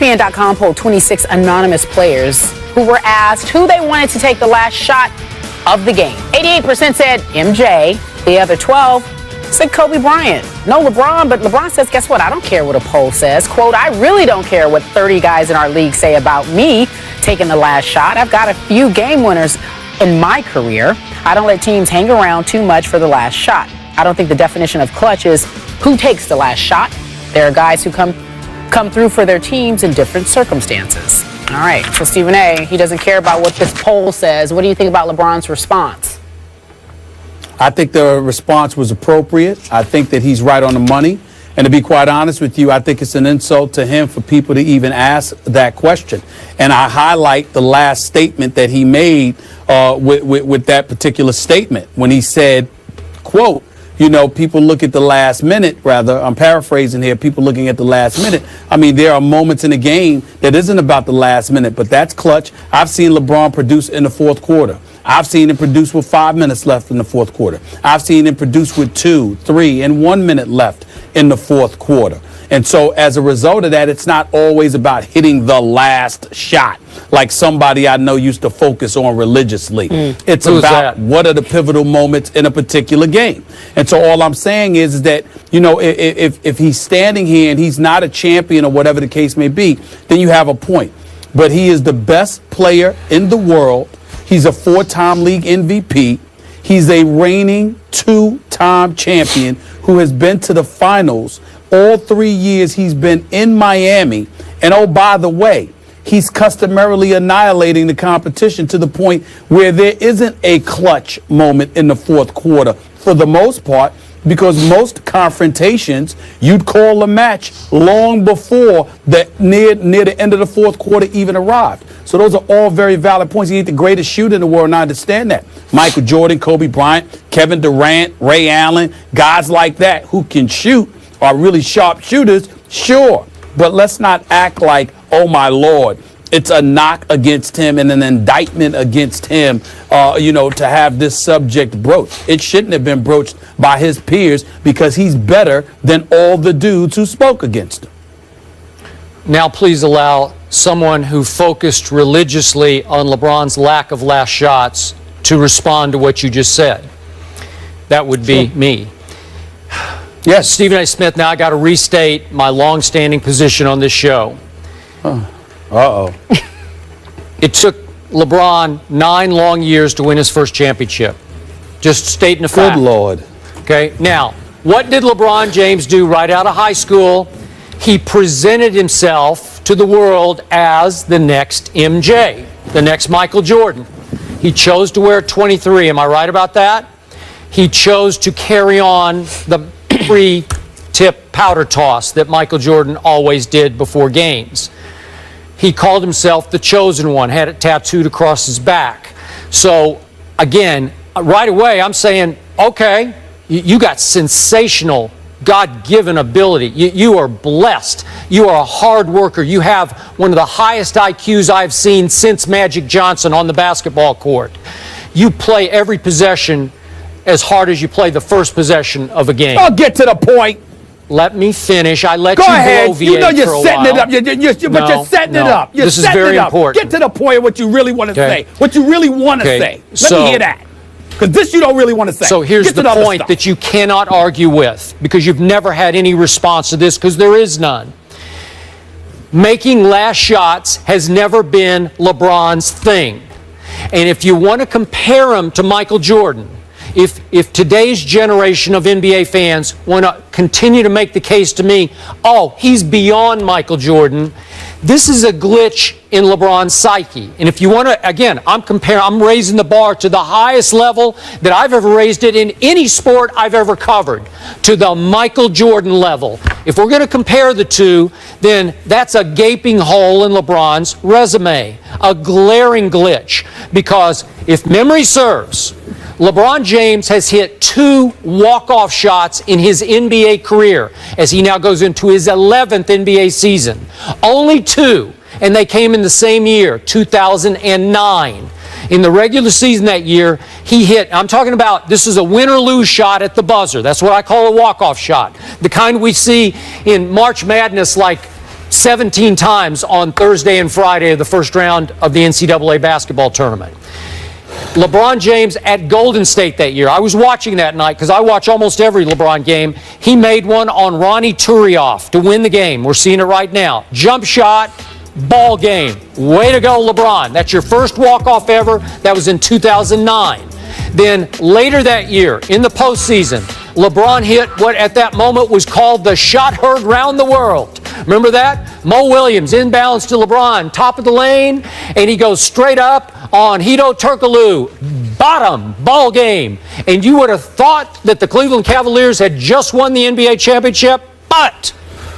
ESPN.com polled 26 anonymous players who were asked who they wanted to take the last shot of the game. 88% said MJ. The other 12 said Kobe Bryant. No LeBron, but LeBron says, guess what? I don't care what a poll says. Quote, I really don't care what 30 guys in our league say about me taking the last shot. I've got a few game winners in my career. I don't let teams hang around too much for the last shot. I don't think the definition of clutch is who takes the last shot. There are guys who come through for their teams in different circumstances. All right, so Stephen A., he doesn't care about what this poll says. What do you think about LeBron's response? I think the response was appropriate. I think that he's right on the money. And to be quite honest with you, I think it's an insult to him for people to even ask that question. And I highlight the last statement that he made with that particular statement when he said, quote, you know, people look at the last minute, rather, I'm paraphrasing here, people looking at the last minute. I mean, there are moments in the game that isn't about the last minute, but that's clutch. I've seen LeBron produce in the fourth quarter. I've seen him produce with 5 minutes left in the fourth quarter. I've seen him produce with 2, 3, and 1 minute left in the fourth quarter. And so as a result of that, it's not always about hitting the last shot like somebody I know used to focus on religiously. It's about what are the pivotal moments in a particular game. And so all I'm saying is that, you know, if he's standing here and he's not a champion or whatever the case may be, then you have a point. But he is the best player in the world. He's a 4-time league MVP. He's a reigning 2-time champion who has been to the finals all 3 years he's been in Miami. And oh, by the way, he's customarily annihilating the competition to the point where there isn't a clutch moment in the fourth quarter for the most part, because most confrontations you'd call a match long before near the end of the fourth quarter even arrived. So those are all very valid points. He ain't the greatest shooter in the world, and I understand that. Michael Jordan, Kobe Bryant, Kevin Durant, Ray Allen, guys like that who can shoot are really sharp shooters, sure. But let's not act like, oh my Lord, it's a knock against him and an indictment against him, you know, to have this subject broached. It shouldn't have been broached by his peers because he's better than all the dudes who spoke against him. Now please allow someone who focused religiously on LeBron's lack of last shots to respond to what you just said. That would be me. Yes, Stephen A. Smith, now I got to restate my long-standing position on this show. Uh-oh. It took LeBron 9 long years to win his first championship. Just stating a fact. Good Lord. Okay, now, what did LeBron James do right out of high school? He presented himself to the world as the next MJ, the next Michael Jordan. He chose to wear 23. Am I right about that? He chose to carry on the pre-tip powder toss that Michael Jordan always did before games. He called himself the chosen one, had it tattooed across his back. So, again, right away, I'm saying, okay, you got sensational, God-given ability. You are blessed. You are a hard worker. You have one of the highest IQs I've seen since Magic Johnson on the basketball court. You play every possession as hard as you play the first possession of a game. I'll get to the point. Let me finish. I let Go you ahead. blow You know V8 you're for a setting while. it up. But you're setting it up. You're this is setting very it up. important. Get to the point of what you really want to Okay. say. What you really want to say. Let me hear that. Because this you don't really want to say. So here's Get to the other point stuff. that you cannot argue with, because you've never had any response to this, because there is none. Making last shots has never been LeBron's thing. And if you want to compare him to Michael Jordan, if today's generation of NBA fans want to continue to make the case to me, oh, he's beyond Michael Jordan, this is a glitch in LeBron's psyche. And if you want to, again, I'm raising the bar to the highest level that I've ever raised it in any sport I've ever covered, to the Michael Jordan level. If we're going to compare the two, then that's a gaping hole in LeBron's resume, a glaring glitch. Because if memory serves, LeBron James has hit 2 walk-off shots in his NBA career as he now goes into his 11th NBA season. Only 2, and they came in the same year, 2009. In the regular season that year, he hit, I'm talking about, this is a win or lose shot at the buzzer. That's what I call a walk-off shot. The kind we see in March Madness like 17 times on Thursday and Friday of the first round of the NCAA basketball tournament. LeBron James at Golden State that year. I was watching that night because I watch almost every LeBron game. He made one on Ronnie Turioff to win the game. We're seeing it right now. Jump shot, ball game. Way to go, LeBron. That's your first walk-off ever. That was in 2009. Then later that year, in the postseason, LeBron hit what at that moment was called the shot heard round the world. Remember that? Mo Williams inbounds to LeBron, top of the lane, and he goes straight up on Hito Turkoglu. Bottom, ball game. And you would have thought that the Cleveland Cavaliers had just won the NBA championship, but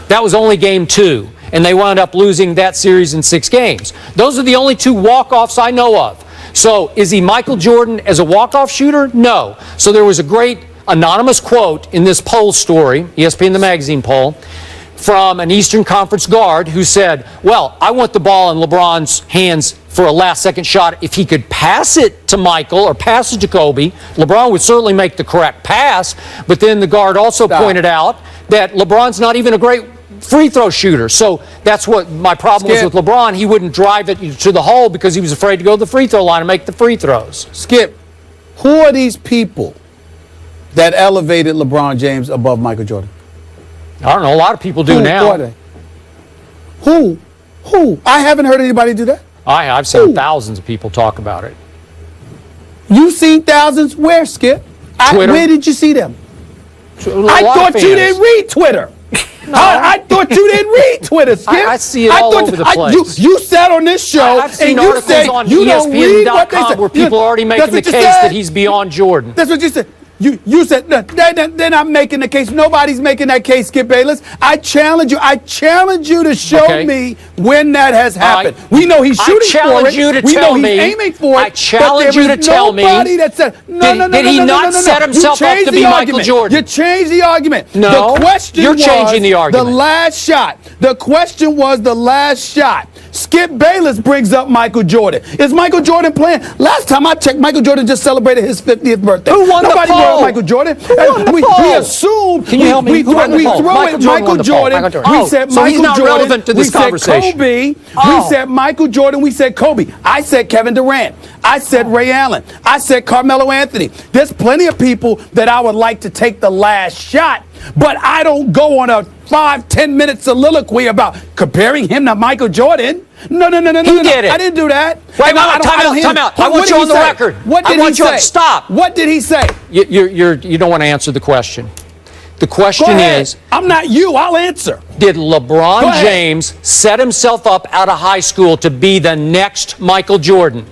that was only game 2. And they wound up losing that series in 6 games. Those are the only 2 walk-offs I know of. So is he Michael Jordan as a walk-off shooter? No. So there was a great anonymous quote in this poll story, ESPN the magazine poll, from an Eastern Conference guard who said, well, I want the ball in LeBron's hands for a last-second shot. If he could pass it to Michael or pass it to Kobe, LeBron would certainly make the correct pass. But then the guard also pointed out that LeBron's not even a great free throw shooter. So that's what my problem was with LeBron. He wouldn't drive it to the hole because he was afraid to go to the free throw line and make the free throws. Skip, who are these people that elevated LeBron James above Michael Jordan? I don't know. A lot of people do now. Who are they? Who? I haven't heard anybody do that. I've seen thousands of people talk about it. You've seen thousands? Where, Skip? Twitter. Where did you see them? I thought you didn't read Twitter. No. I thought you didn't read Twitter, Skip. I see it all over the place. You sat on this show I've seen and you articles said on you don't read what they ESPN.com said. where people are already making the case that he's beyond Jordan. That's what you said. You said, no, they're not making the case. Nobody's making that case, Skip Bayless. I challenge you. I challenge you to show me when that has happened. We know he's shooting for it. We know he's aiming for it. I challenge you to tell me. That said, did he not set himself up to be Michael Jordan? You changed the argument. No, the question you're changing the argument. The last shot. The question was the last shot. Skip Bayless brings up Michael Jordan. Is Michael Jordan playing? Last time I checked, Michael Jordan just celebrated his 50th birthday. Who won the poll? Michael Jordan. We assume. Can you help me? We throw it Michael Jordan. We said so Michael he's not Jordan. relevant to this conversation. We said Kobe. We said Michael Jordan. We said Kobe. I said Kevin Durant. I said Ray Allen. I said Carmelo Anthony. There's plenty of people that I would like to take the last shot, but I don't go on a 5-10 minute soliloquy about comparing him to Michael Jordan. No. He did it. I didn't do that. Wait, time out. I want you on the record. What did he say? Stop. What did he say? You don't want to answer the question. The question is, I'm not you. I'll answer. Did LeBron James set himself up out of high school to be the next Michael Jordan?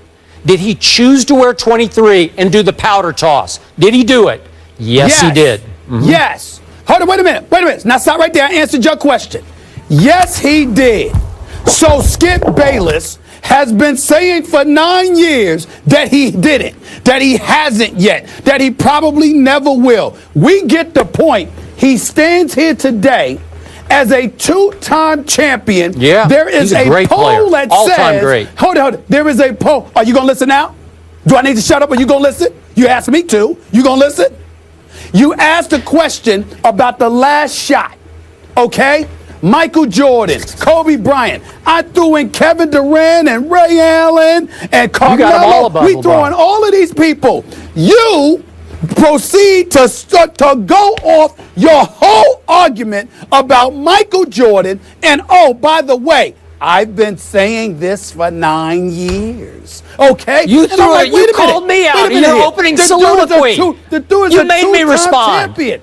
Did he choose to wear 23 and do the powder toss? Did he do it? Yes. He did. Mm-hmm. Yes. Hold on, wait a minute. Now stop right there. I answered your question. Yes, he did. So Skip Bayless has been saying for 9 years that he didn't, that he hasn't yet, that he probably never will. We get the point. He stands here today as a 2-time champion. Yeah, there is a poll that all-time great. Hold on. There is a poll. Are you going to listen now? Do I need to shut up or you going to listen? You asked me to. You going to listen? You asked a question about the last shot, okay? Michael Jordan, Kobe Bryant. I threw in Kevin Durant and Ray Allen and Carmelo. We throwing all of these people. You proceed to go off your whole argument about Michael Jordan. And oh, by the way, I've been saying this for 9 years. Okay? You threw it. You called me out in your opening soliloquy. You made me respond. Champion.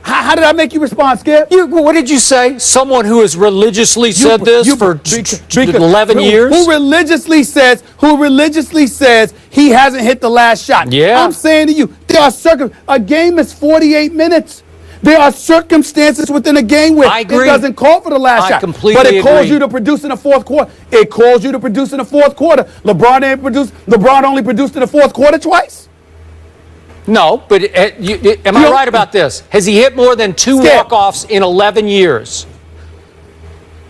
How did I make you respond, Skip? What did you say? Someone who has religiously said this for 11 years? Who religiously says he hasn't hit the last shot. Yeah. I'm saying to you, a game is 48 minutes. There are circumstances within a game where it doesn't call for the last shot. But it calls you to produce in the fourth quarter. LeBron only produced in the fourth quarter twice. No, but am I right about this? Has he hit more than 2 walk-offs in 11 years?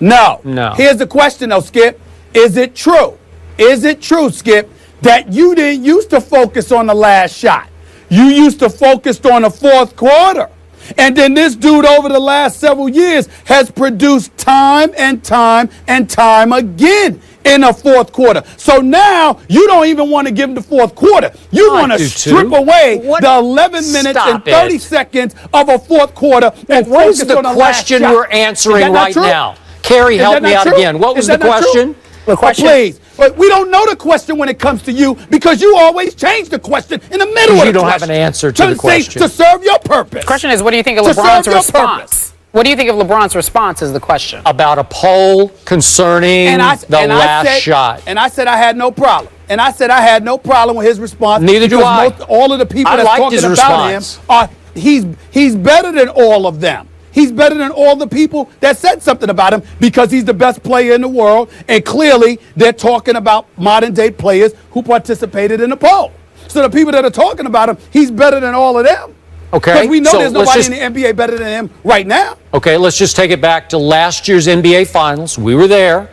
No. Here's the question, though, Skip. Is it true? Skip, that you didn't used to focus on the last shot? You used to focus on the fourth quarter. And then this dude over the last several years has produced time and time and time again in the fourth quarter. So now you don't even want to give him the fourth quarter. You want to strip away the 11 minutes and 30 seconds of a fourth quarter and what is focus the on the question last shot. we're answering right true? now? Carrie, help me out again. What was the question? The question. Please. But we don't know the question when it comes to you because you always change the question in the middle of the question. You don't have an answer to the question. To serve your purpose. The question is, what do you think of LeBron's response? What do you think of LeBron's response is the question. About a poll concerning the last shot. And I said I had no problem. And I said I had no problem with his response. Neither do I. All of the people that's talking about him are he's better than all of them. He's better than all the people that said something about him because he's the best player in the world. And clearly, they're talking about modern-day players who participated in the poll. So the people that are talking about him, he's better than all of them. Okay. Because we know so there's nobody in the NBA better than him right now. Okay, let's just take it back to last year's NBA Finals. We were there.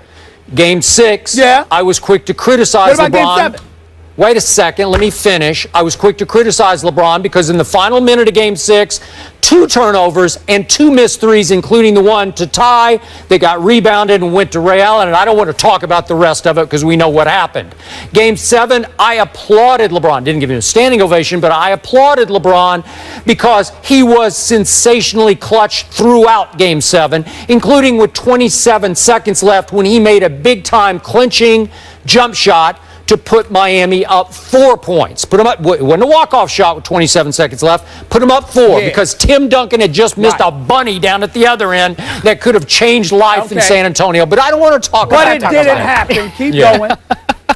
Game 6. Yeah. I was quick to criticize What about LeBron. Game 7? Wait a second, let me finish. I was quick to criticize LeBron because in the final minute of Game 6, 2 turnovers and 2 missed threes, including the one to tie. They got rebounded and went to Ray Allen, and I don't want to talk about the rest of it because we know what happened. Game 7, I applauded LeBron. Didn't give him a standing ovation, but I applauded LeBron because he was sensationally clutch throughout Game 7, including with 27 seconds left when he made a big-time clinching jump shot to put Miami up 4 points. Put them up. It wasn't a walk-off shot with 27 seconds left. Put them up 4 because Tim Duncan had just missed a bunny down at the other end that could have changed life in San Antonio. But I don't want to talk about it. But it didn't happen. Keep going.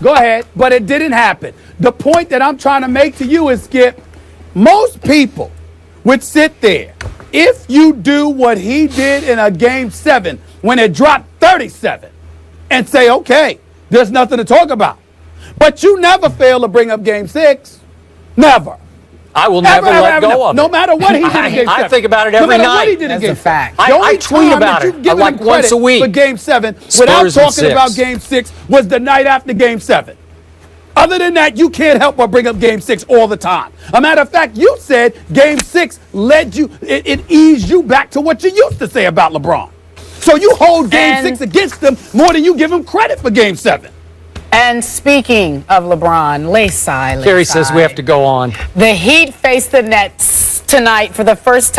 Go ahead. But it didn't happen. The point that I'm trying to make to you is, Skip, most people would sit there. If you do what he did in a Game 7 when it dropped 37 and say, okay, there's nothing to talk about. But you never fail to bring up Game 6. Never. I will never let go of it. No matter what he did in Game 7. I think about it every night. No matter what he did in Game 7. I tweet about it like once a week. For Game 7, without talking about Game 6, was the night after Game 7. Other than that, you can't help but bring up Game 6 all the time. A matter of fact, you said Game 6 led you, it eased you back to what you used to say about LeBron. So you hold Game 6 against him more than you give him credit for Game 7. And speaking of LeBron, Layside. Carrie says we have to go on. The Heat face the Nets tonight for the first time.